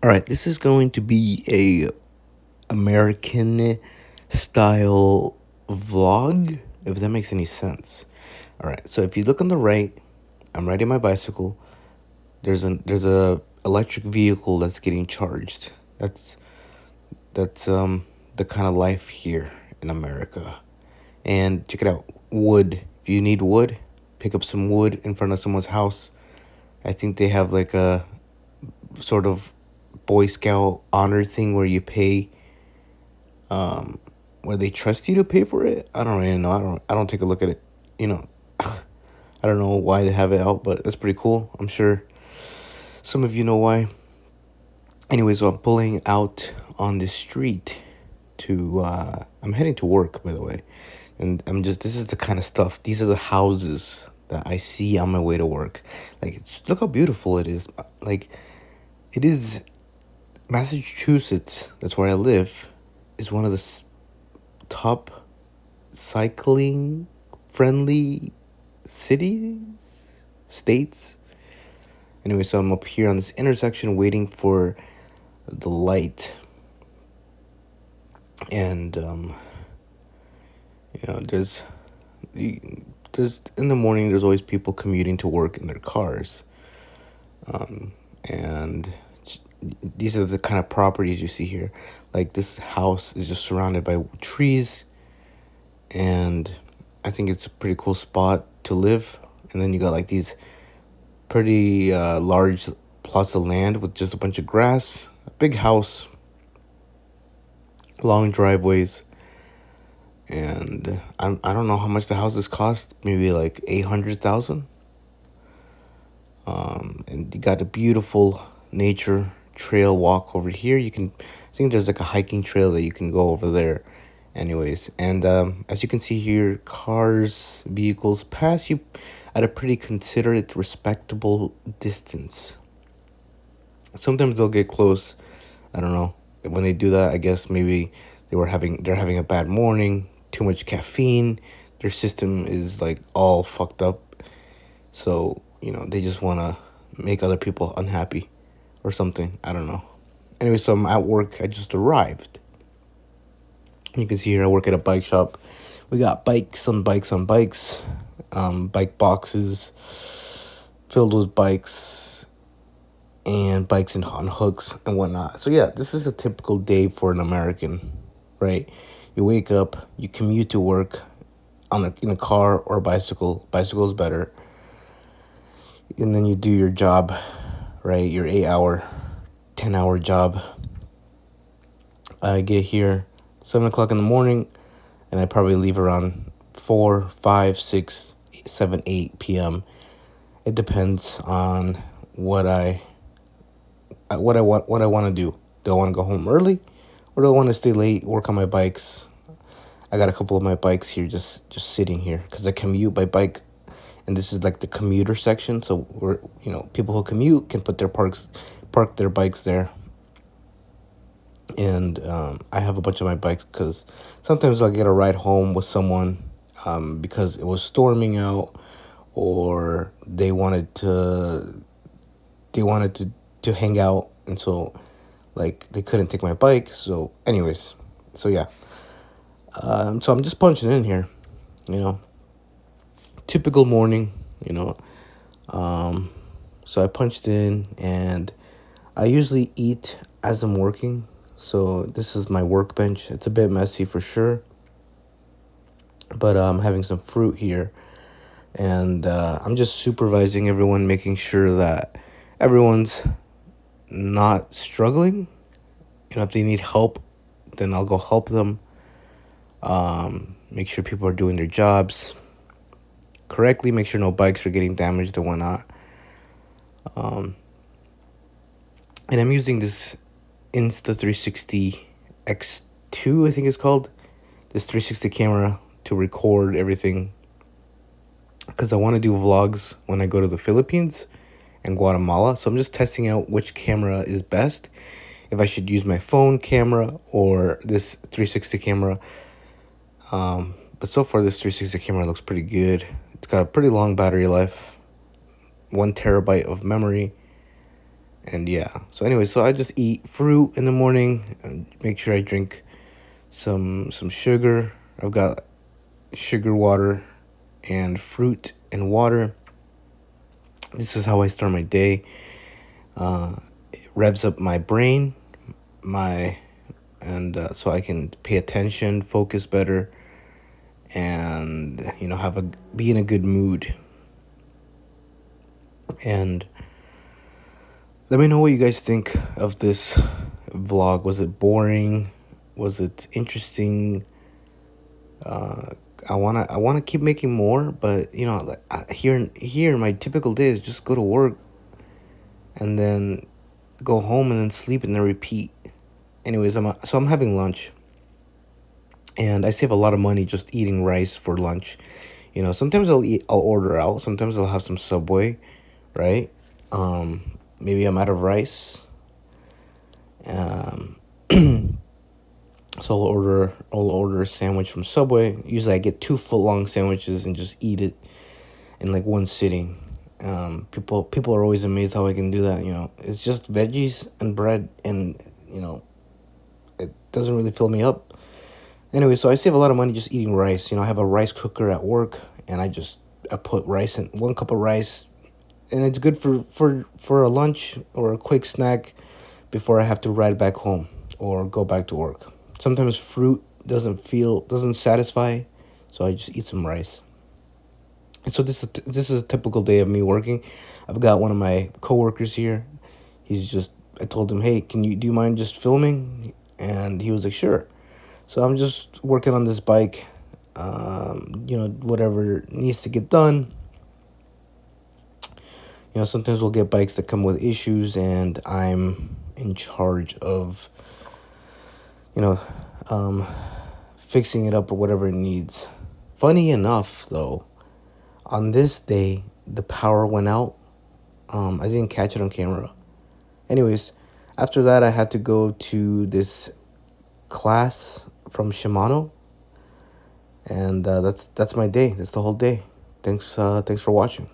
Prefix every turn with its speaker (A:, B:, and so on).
A: All right, this is going to be a American style vlog, if that makes any sense. All right, so if you look on the right, I'm riding my bicycle. There's a electric vehicle that's getting charged. That's the kind of life here in America. And check it out, wood. If you need wood, pick up some wood in front of someone's house. I think they have like a sort of Boy Scout honor thing where you pay, where they trust you to pay for it. I don't really know. I don't take a look at it. You know, I don't know why they have it out, but that's pretty cool. I'm sure some of you know why. Anyway, so I'm pulling out on the street to I'm heading to work, by the way. And this is the kind of stuff. These are the houses that I see on my way to work. Like look how beautiful it is. Like it is. Massachusetts, that's where I live, is one of the top cycling friendly states. Anyway, so I'm up here on this intersection waiting for the light. And, there's in the morning, there's always people commuting to work in their cars. And these are the kind of properties you see here. Like this house is just surrounded by trees, and I think it's a pretty cool spot to live. And then you got like these pretty large plots of land with just a bunch of grass, a big house, long driveways, and I don't know how much the houses cost. Maybe like 800,000. And you got a beautiful nature trail walk over here. I think there's like a hiking trail that you can go over there. Anyways, and as you can see here, vehicles pass you at a pretty considerate, respectable distance. Sometimes they'll get close. I don't know. When they do that, I guess maybe they're having a bad morning, too much caffeine. Their system is like all fucked up. So, they just want to make other people unhappy or something. I don't know. Anyway, so I'm at work. I just arrived. You can see here I work at a bike shop. We got bikes on bikes on bikes, bike boxes filled with bikes and bikes on hooks and whatnot. So yeah, this is a typical day for an American, right? You wake up, you commute to work in a car or a bicycle. Bicycle is better. And then you do your job, right? Your 8-hour, 10-hour job. I get here 7 o'clock in the morning, and I probably leave around 4, 5, 6, 7, 8 p.m. It depends on what I want to do. Do I want to go home early, or do I want to stay late, work on my bikes? I got a couple of my bikes here just sitting here because I commute by bike, and this is like the commuter section. So people who commute can put park their bikes there. And I have a bunch of my bikes because sometimes I'll get a ride home with someone because it was storming out, or they wanted to hang out, and so like they couldn't take my bike. So anyways, so yeah, so I'm just punching in here, typical morning, so I punched in, and I usually eat as I'm working. So this is my workbench. It's a bit messy for sure, but I'm having some fruit here, and I'm just supervising everyone, making sure that everyone's not struggling. If they need help, then I'll go help them. Make sure people are doing their jobs correctly. Make sure no bikes are getting damaged and whatnot. And I'm using this Insta360 X2, I think it's called, this 360 camera to record everything, because I want to do vlogs when I go to the Philippines and Guatemala. So I'm just testing out which camera is best, if I should use my phone camera or this 360 camera. But so far this 360 camera looks pretty good. It's got a pretty long battery life, 1 terabyte of memory, And yeah, so anyway, so I just eat fruit in the morning and make sure I drink some sugar. I've got sugar water and fruit and water. This is how I start my day. It revs up my brain, my and so I can pay attention, focus better, and have a be in a good mood. And let me know what you guys think of this vlog. Was it boring? Was it interesting? I wanna keep making more, but like here my typical day is just go to work and then go home and then sleep and then repeat. Anyways, I'm having lunch, and I save a lot of money just eating rice for lunch. Sometimes I'll order out. Sometimes I'll have some Subway, right? Maybe I'm out of rice. Um, so I'll order a sandwich from Subway. Usually I get 2 foot long sandwiches and just eat it in like one sitting. People are always amazed how I can do that. It's just veggies and bread, and it doesn't really fill me up. Anyway, so I save a lot of money just eating rice. I have a rice cooker at work, and I put rice in 1 cup of rice, and it's good for a lunch or a quick snack before I have to ride back home or go back to work. Sometimes fruit doesn't satisfy, so I just eat some rice. And so this is a typical day of me working. I've got one of my coworkers here. I told him, "Hey, do you mind just filming?" And he was like, "Sure." So I'm just working on this bike. Whatever needs to get done. Sometimes we'll get bikes that come with issues, and I'm in charge of, you know, um, fixing it up or whatever it needs. Funny enough, though, on this day, the power went out. I didn't catch it on camera. Anyways, after that, I had to go to this class from Shimano, and that's my day. That's the whole day. Thanks for watching.